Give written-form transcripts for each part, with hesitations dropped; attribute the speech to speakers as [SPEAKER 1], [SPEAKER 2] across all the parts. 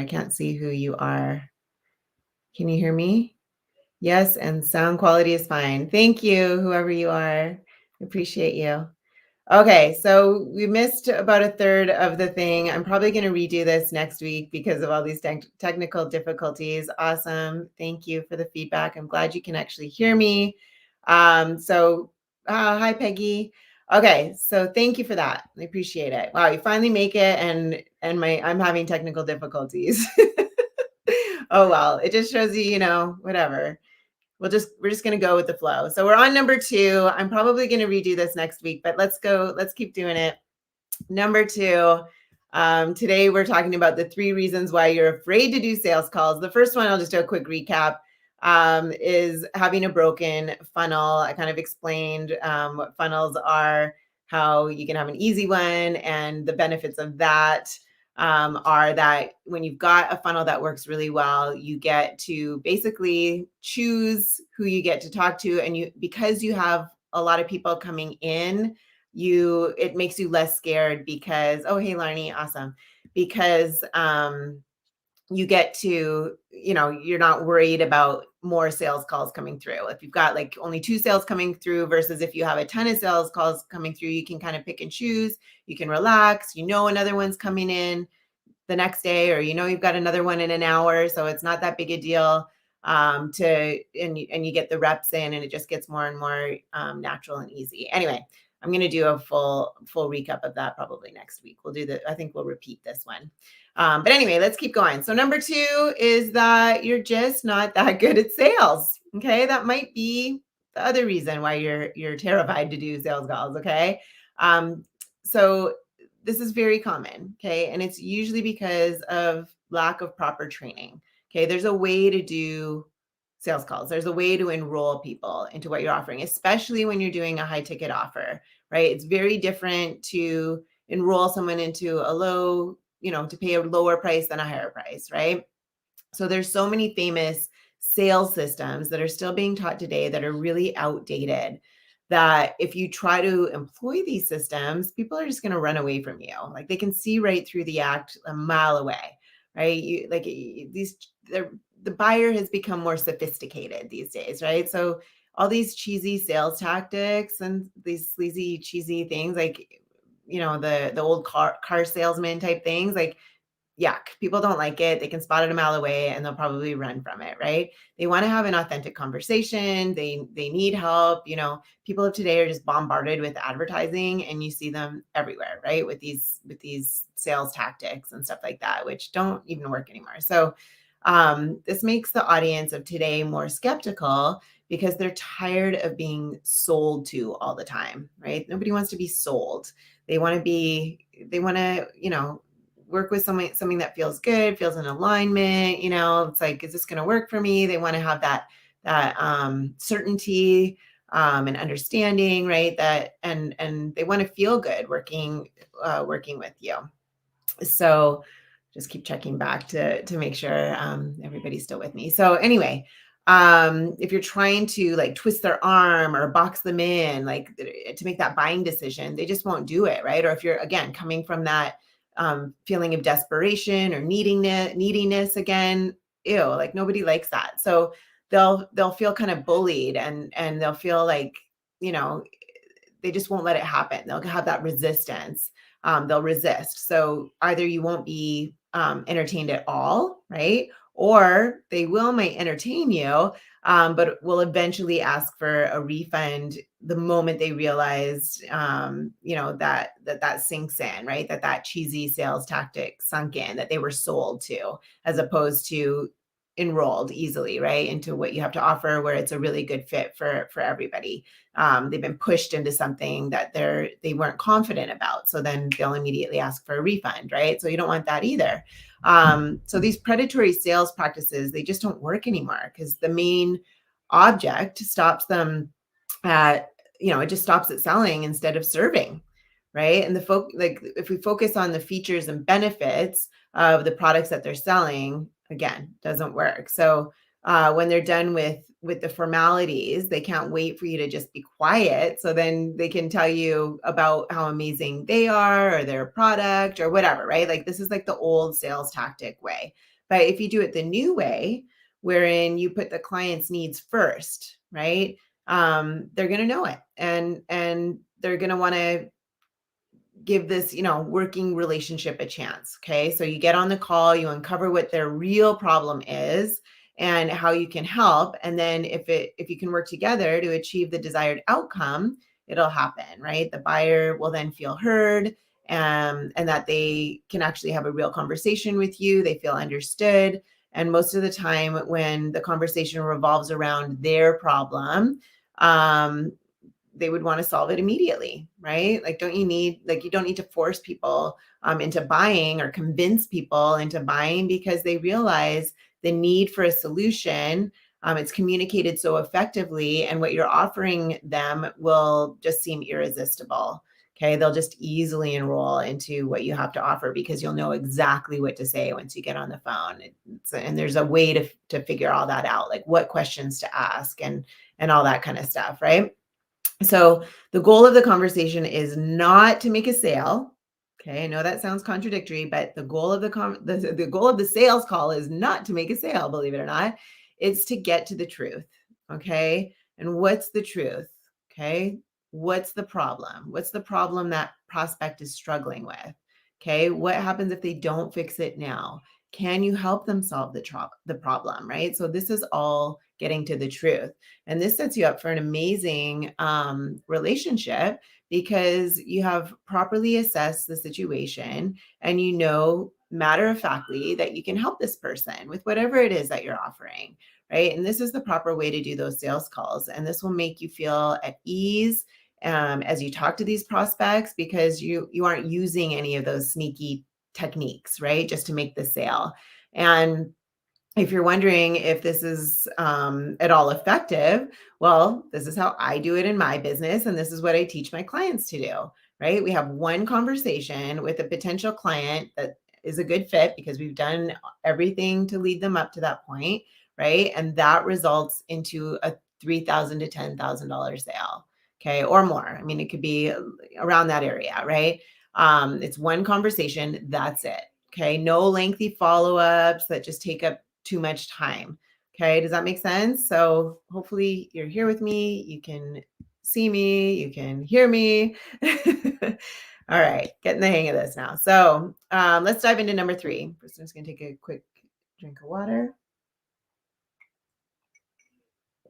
[SPEAKER 1] I can't see who you are. Can you hear me? Yes, and sound quality is fine. Thank you, whoever you are. Appreciate you. Okay, so we missed about a third of the thing. I'm probably going to redo this next week because of all these technical difficulties. Awesome. Thank you for the feedback. I'm glad you can actually hear me. Hi, Peggy. Okay, so thank you for that. I appreciate it. Wow, you finally make it, and I'm having technical difficulties. Oh well, it just shows you, whatever. We're just going to go with the flow. So we're on number 2. I'm probably going to redo this next week, but let's keep doing it. Number 2, today we're talking about the 3 reasons why you're afraid to do sales calls. The first one, I'll just do a quick recap, is having a broken funnel. I kind of explained what funnels are, how you can have an easy one, and the benefits of that are that when you've got a funnel that works really well, you get to basically choose who you get to talk to, and because you have a lot of people coming in, it makes you less scared because, oh, hey, Larnie, awesome. Because you get to, you're not worried about more sales calls coming through. If you've got like only 2 sales coming through versus if you have a ton of sales calls coming through, you can kind of pick and choose. You can relax, another one's coming in the next day, or you've got another one in an hour, so it's not that big a deal. And you get the reps in, and it just gets more and more natural and easy. Anyway, I'm going to do a full recap of that probably next week. I think we'll repeat this one. But anyway, let's keep going. So number 2 is that you're just not that good at sales. Okay, that might be the other reason why you're terrified to do sales calls. Okay, so this is very common, okay? And it's usually because of lack of proper training, okay? There's a way to do sales calls. There's a way to enroll people into what you're offering, especially when you're doing a high ticket offer, right? It's very different to enroll someone into a low, to pay a lower price than a higher price, right? So there's so many famous sales systems that are still being taught today that are really outdated, that if you try to employ these systems, people are just going to run away from you. Like they can see right through the act a mile away, right? The buyer has become more sophisticated these days, right? So all these cheesy sales tactics and these sleazy, cheesy things, like, the old car salesman type things, like, yuck, people don't like it. They can spot it a mile away and they'll probably run from it, right? They want to have an authentic conversation. They need help. People of today are just bombarded with advertising, and you see them everywhere, right? With these sales tactics and stuff like that, which don't even work anymore. So this makes the audience of today more skeptical because they're tired of being sold to all the time, right? Nobody wants to be sold. They want to, work with something that feels good, feels in alignment. It's like, is this going to work for me? They want to have that certainty and understanding, right? That and they want to feel good working with you. So just keep checking back to make sure everybody's still with me. So anyway, if you're trying to like twist their arm or box them in, like to make that buying decision, they just won't do it, right? Or if you're, again, coming from that feeling of desperation or neediness again, ew, like nobody likes that. So they'll feel kind of bullied, and they'll feel like, they just won't let it happen. They'll have that resistance. They'll resist. So either you won't be entertained at all, right? Or they might entertain you, but will eventually ask for a refund the moment they realized, that sinks in, right? That cheesy sales tactic sunk in, that they were sold to, as opposed to enrolled easily, right, into what you have to offer, where it's a really good fit for everybody. They've been pushed into something that they weren't confident about, so then they'll immediately ask for a refund, right? So you don't want that either. So these predatory sales practices, they just don't work anymore because the main object stops them at, it just stops at selling instead of serving, right? And if we focus on the features and benefits of the products that they're selling, again, doesn't work. So when they're done with the formalities, they can't wait for you to just be quiet, so then they can tell you about how amazing they are or their product or whatever, right? Like this is like the old sales tactic way. But if you do it the new way, wherein you put the client's needs first, right? They're going to know it, and they're going to want to give this, working relationship a chance. Okay. So you get on the call, you uncover what their real problem is and how you can help. And then if you can work together to achieve the desired outcome, it'll happen, right? The buyer will then feel heard, and that they can actually have a real conversation with you. They feel understood. And most of the time, when the conversation revolves around their problem, um, they would want to solve it immediately, right? Like, you don't need to force people into buying or convince people into buying, because they realize the need for a solution. It's communicated so effectively, and what you're offering them will just seem irresistible. Okay, they'll just easily enroll into what you have to offer, because you'll know exactly what to say once you get on the phone. And there's a way to figure all that out, like what questions to ask and all that kind of stuff, right? So the goal of the conversation is not to make a sale. Okay, I know that sounds contradictory, but the goal of the goal of the sales call is not to make a sale, believe it or not. It's to get to the truth. Okay? And what's the truth? Okay? What's the problem? What's the problem that prospect is struggling with? Okay? What happens if they don't fix it now? Can you help them solve the problem, right? So this is all getting to the truth. And this sets you up for an amazing relationship, because you have properly assessed the situation, and you know matter of factly that you can help this person with whatever it is that you're offering, right? And this is the proper way to do those sales calls. And this will make you feel at ease as you talk to these prospects, because you aren't using any of those sneaky techniques, right? Just to make the sale. And if you're wondering if this is at all effective, well, this is how I do it in my business. And this is what I teach my clients to do, right? We have one conversation with a potential client that is a good fit, because we've done everything to lead them up to that point, right? And that results into a $3,000 to $10,000 sale, okay, or more. I mean, it could be around that area, right? It's one conversation, that's it. Okay, no lengthy follow ups that just take up too much time. Okay, does that make sense? So hopefully you're here with me. You can see me, you can hear me. All right, getting the hang of this now. So let's dive into number 3. First, I'm just going to take a quick drink of water.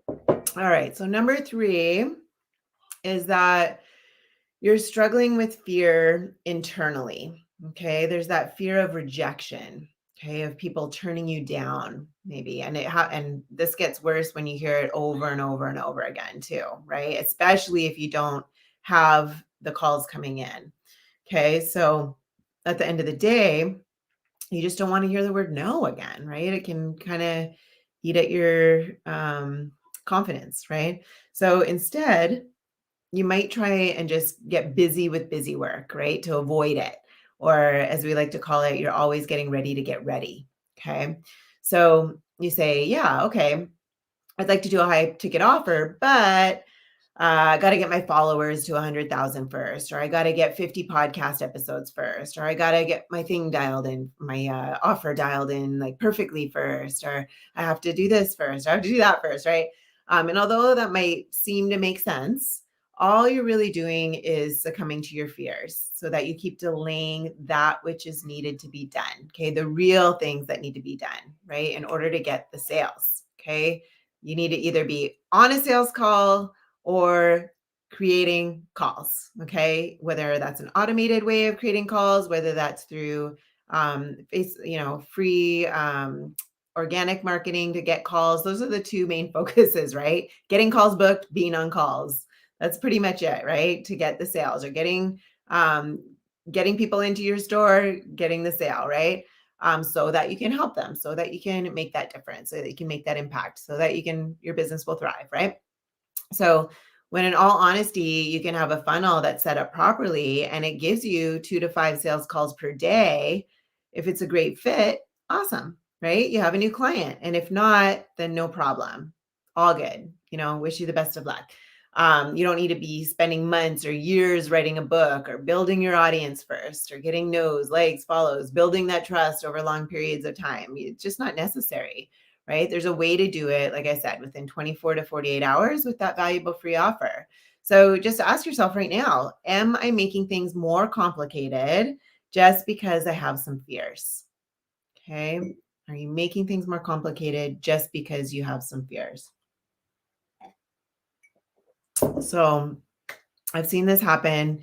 [SPEAKER 1] All right, so number 3 is that you're struggling with fear internally. Okay. There's that fear of rejection. Okay. Of people turning you down, maybe. And this gets worse when you hear it over and over and over again, too. Right. Especially if you don't have the calls coming in. Okay. So at the end of the day, you just don't want to hear the word no again. Right. It can kind of eat at your confidence. Right. So instead, you might try and just get busy with busy work, right? To avoid it. Or as we like to call it, you're always getting ready to get ready. Okay. So you say, yeah, okay, I'd like to do a high ticket offer, but I got to get my followers to 100,000 first, or I got to get 50 podcast episodes first, or I got to get my thing dialed in, my offer dialed in like perfectly first, or I have to do this first, or I have to do that first, right? And although that might seem to make sense, all you're really doing is succumbing to your fears so that you keep delaying that which is needed to be done. Okay. The real things that need to be done, right? In order to get the sales. Okay. You need to either be on a sales call or creating calls. Okay. Whether that's an automated way of creating calls, whether that's through free organic marketing to get calls. Those are the two main focuses, right? Getting calls booked, being on calls. That's pretty much it, right? To get the sales, or um, getting people into your store, getting the sale, right? So that you can help them, so that you can make that difference, so that you can make that impact, so that your business will thrive, right? So when in all honesty, you can have a funnel that's set up properly and it gives you 2 to 5 sales calls per day. If it's a great fit, awesome, right? You have a new client. And if not, then no problem. All good. Wish you the best of luck. You don't need to be spending months or years writing a book or building your audience first or getting no's, likes, follows, building that trust over long periods of time. It's just not necessary, right? There's a way to do it, like I said, within 24 to 48 hours with that valuable free offer. So just ask yourself right now, am I making things more complicated just because I have some fears? Okay. Are you making things more complicated just because you have some fears? So I've seen this happen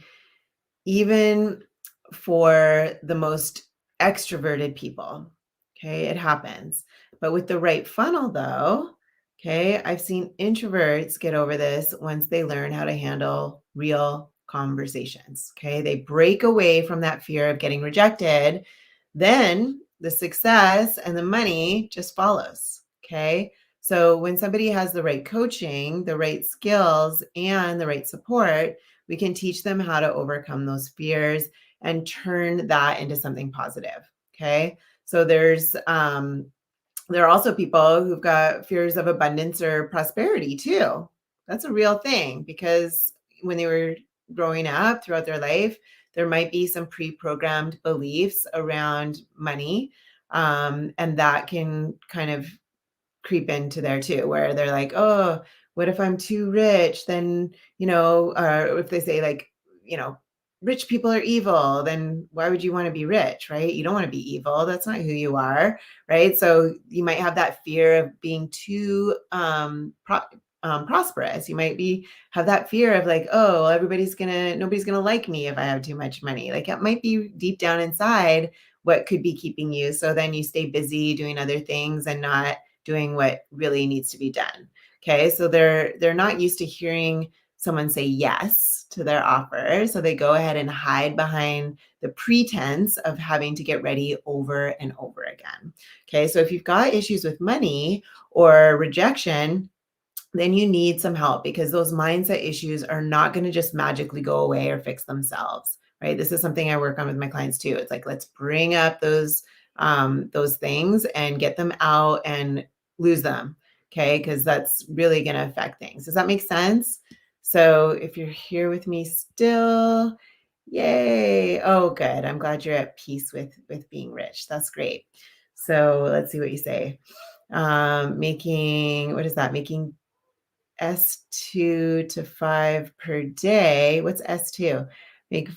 [SPEAKER 1] even for the most extroverted people. Okay, it happens. But with the right funnel, though, okay, I've seen introverts get over this once they learn how to handle real conversations. Okay, they break away from that fear of getting rejected. Then the success and the money just follows. Okay, so when somebody has the right coaching, the right skills, and the right support, we can teach them how to overcome those fears and turn that into something positive. Okay. So there are also people who've got fears of abundance or prosperity too. That's a real thing because when they were growing up throughout their life, there might be some pre-programmed beliefs around money. And that can kind of creep into there too, where they're like, "Oh, what if I'm too rich? Then, if they say like, you know, rich people are evil, then why would you want to be rich, right? You don't want to be evil. That's not who you are, right? So you might have that fear of being too prosperous. You might be have that fear of like, oh, well, nobody's gonna like me if I have too much money. Like it might be deep down inside what could be keeping you. So then you stay busy doing other things and not doing what really needs to be done. Okay. So they're not used to hearing someone say yes to their offer. So they go ahead and hide behind the pretense of having to get ready over and over again. Okay. So if you've got issues with money or rejection, then you need some help because those mindset issues are not going to just magically go away or fix themselves, right? This is something I work on with my clients too. It's like let's bring up those things and get them out and lose them, okay? Because that's really going to affect things. Does that make sense? So if you're here with me still, yay! Oh, good. I'm glad you're at peace with being rich. That's great. So let's see what you say. Making what is that? Making S2 to 5 per day. What's S2? Make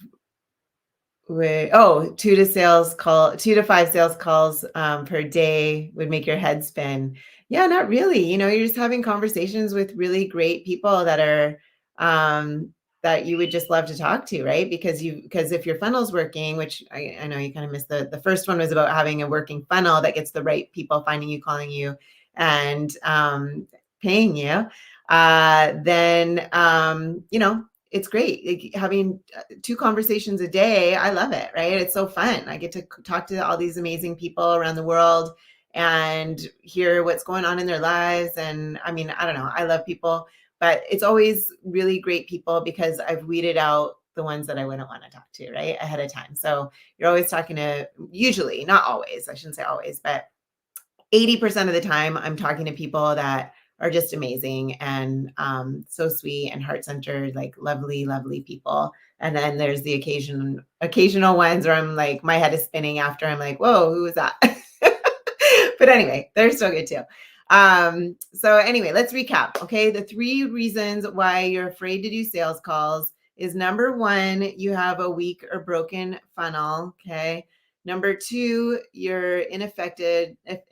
[SPEAKER 1] Wait, oh, 2 to 5 sales calls per day would make your head spin. Yeah, not really. You're just having conversations with really great people um, that you would just love to talk to, right? Because if your funnel's working, which I know you kind of missed the first one was about having a working funnel that gets the right people finding you, calling you, and paying you. Then it's great. Like, having 2 conversations a day, I love it, right? It's so fun. I get to talk to all these amazing people around the world and hear what's going on in their lives. And I mean, I don't know, I love people, but it's always really great people because I've weeded out the ones that I wouldn't want to talk to, right? Ahead of time. So you're always talking to, usually, not always, I shouldn't say always, but 80% of the time I'm talking to people that are just amazing and so sweet and heart-centered, like lovely, lovely people. And then there's the occasional ones where I'm like, my head is spinning after I'm like, whoa, who was that? But anyway, they're so good too. So anyway, let's recap. Okay. The 3 reasons why you're afraid to do sales calls is number 1, you have a weak or broken funnel. Okay. Number 2, you're ineffective at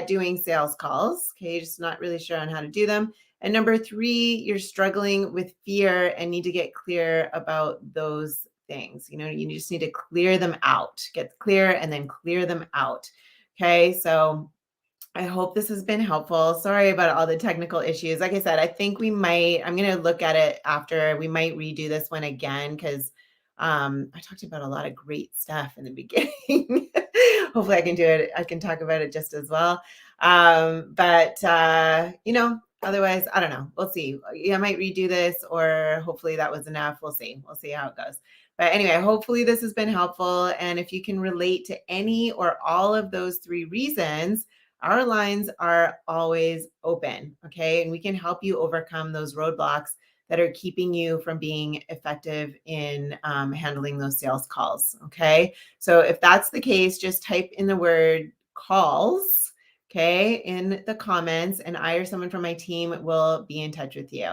[SPEAKER 1] doing sales calls. Okay, you're just not really sure on how to do them. And number 3, you're struggling with fear and need to get clear about those things. You just need to clear them out, get clear and then clear them out. Okay, so I hope this has been helpful. Sorry about all the technical issues. Like I said, I'm going to look at it after. We might redo this one again because I talked about a lot of great stuff in the beginning. Hopefully I can do it. I can talk about it just as well. But otherwise, I don't know. We'll see. Yeah, I might redo this or hopefully that was enough. We'll see. We'll see how it goes. But anyway, hopefully this has been helpful. And if you can relate to any or all of those 3 reasons, our lines are always open. Okay. And we can help you overcome those roadblocks that are keeping you from being effective in handling those sales calls. Okay. So if that's the case, just type in the word calls, okay, in the comments, and I or someone from my team will be in touch with you.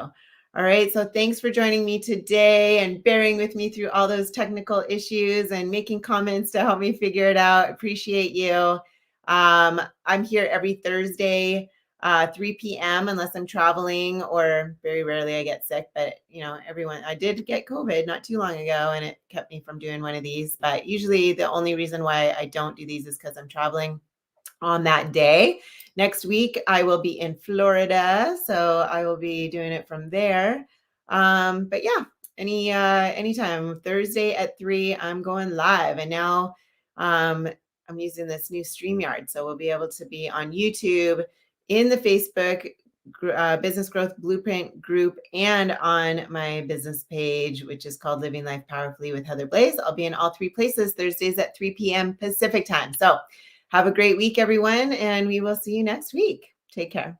[SPEAKER 1] All right. So thanks for joining me today and bearing with me through all those technical issues and making comments to help me figure it out. Appreciate you. I'm here every Thursday, 3 p.m. unless I'm traveling, or very rarely I get sick. But everyone, I did get COVID not too long ago, and it kept me from doing one of these. But usually, the only reason why I don't do these is because I'm traveling on that day. Next week, I will be in Florida, so I will be doing it from there. But yeah, anytime Thursday at 3, I'm going live, and now I'm using this new StreamYard, so we'll be able to be on YouTube, in the Facebook Business Growth Blueprint group, and on my business page, which is called Living Life Powerfully with Heather Blaze. I'll be in all 3 places Thursdays at 3 p.m. Pacific time. So have a great week, everyone, and we will see you next week. Take care.